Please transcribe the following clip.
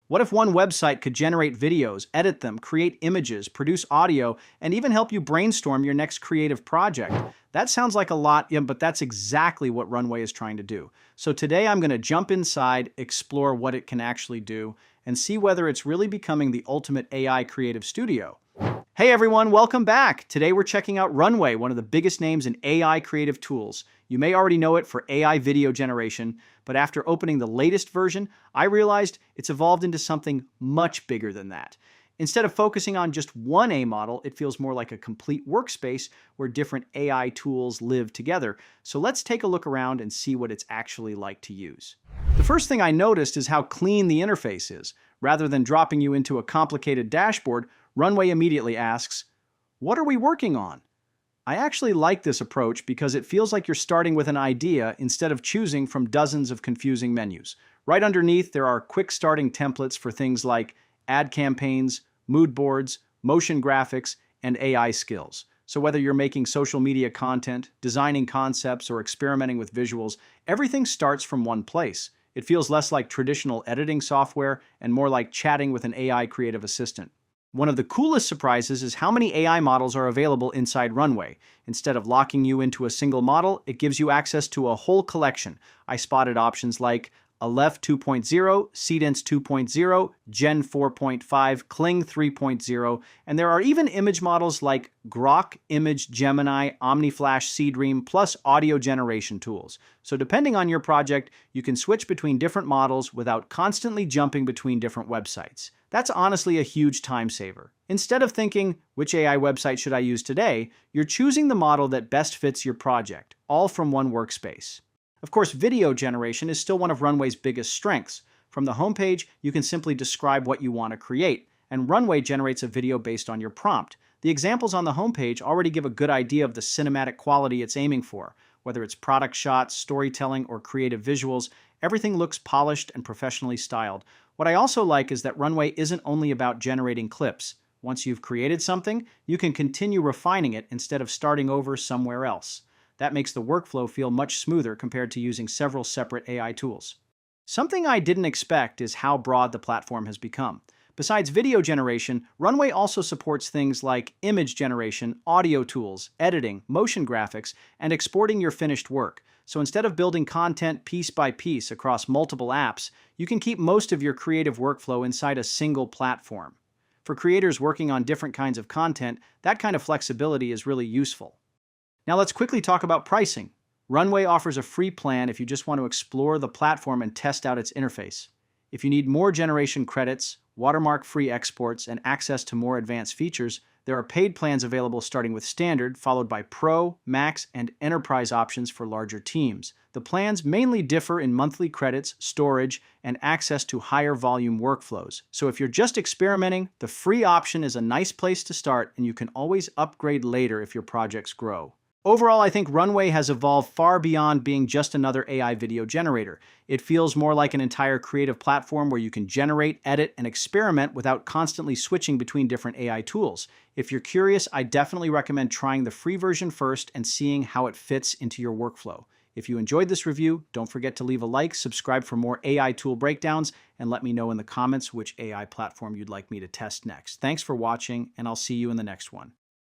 What if one website could generate videos, edit them, create images, produce audio, and even help you brainstorm your next creative project? That sounds like a lot, yeah, but that's exactly what Runway is trying to do. So today I'm going to jump inside, explore what it can actually do, and see whether it's really becoming the ultimate AI creative studio. Hey everyone, welcome back. Today we're checking out Runway, one of the biggest names in AI creative tools. You may already know it for AI video generation, but after opening the latest version, I realized it's evolved into something much bigger than that. Instead of focusing on just one A model, it feels more like a complete workspace where different AI tools live together. So let's take a look around and see what it's actually like to use. The first thing I noticed is how clean the interface is. Rather than dropping you into a complicated dashboard, Runway immediately asks, "What are we working on?" I actually like this approach because it feels like you're starting with an idea instead of choosing from dozens of confusing menus. Right underneath, there are quick starting templates for things like ad campaigns, mood boards, motion graphics, and AI skills. So whether you're making social media content, designing concepts, or experimenting with visuals, everything starts from one place. It feels less like traditional editing software and more like chatting with an AI creative assistant. One of the coolest surprises is how many AI models are available inside Runway. Instead of locking you into a single model, it gives you access to a whole collection. I spotted options like Aleph 2.0, Seedance 2.0, Gen 4.5, Kling 3.0, and there are even image models like Grok, Image, Gemini, OmniFlash, Seedream, plus audio generation tools. So depending on your project, you can switch between different models without constantly jumping between different websites. That's honestly a huge time saver. Instead of thinking, which AI website should I use today, you're choosing the model that best fits your project, all from one workspace. Of course, video generation is still one of Runway's biggest strengths. From the homepage, you can simply describe what you want to create, and Runway generates a video based on your prompt. The examples on the homepage already give a good idea of the cinematic quality it's aiming for. Whether it's product shots, storytelling, or creative visuals, everything looks polished and professionally styled. What I also like is that Runway isn't only about generating clips. Once you've created something, you can continue refining it instead of starting over somewhere else. That makes the workflow feel much smoother compared to using several separate AI tools. Something I didn't expect is how broad the platform has become. Besides video generation, Runway also supports things like image generation, audio tools, editing, motion graphics, and exporting your finished work. So instead of building content piece by piece across multiple apps, you can keep most of your creative workflow inside a single platform. For creators working on different kinds of content, that kind of flexibility is really useful. Now let's quickly talk about pricing. Runway offers a free plan if you just want to explore the platform and test out its interface. If you need more generation credits, watermark-free exports, and access to more advanced features, there are paid plans available starting with Standard, followed by Pro, Max, and Enterprise options for larger teams. The plans mainly differ in monthly credits, storage, and access to higher volume workflows. So if you're just experimenting, the free option is a nice place to start, and you can always upgrade later if your projects grow. Overall, I think Runway has evolved far beyond being just another AI video generator. It feels more like an entire creative platform where you can generate, edit, and experiment without constantly switching between different AI tools. If you're curious, I definitely recommend trying the free version first and seeing how it fits into your workflow. If you enjoyed this review, don't forget to leave a like, subscribe for more AI tool breakdowns, and let me know in the comments which AI platform you'd like me to test next. Thanks for watching, and I'll see you in the next one.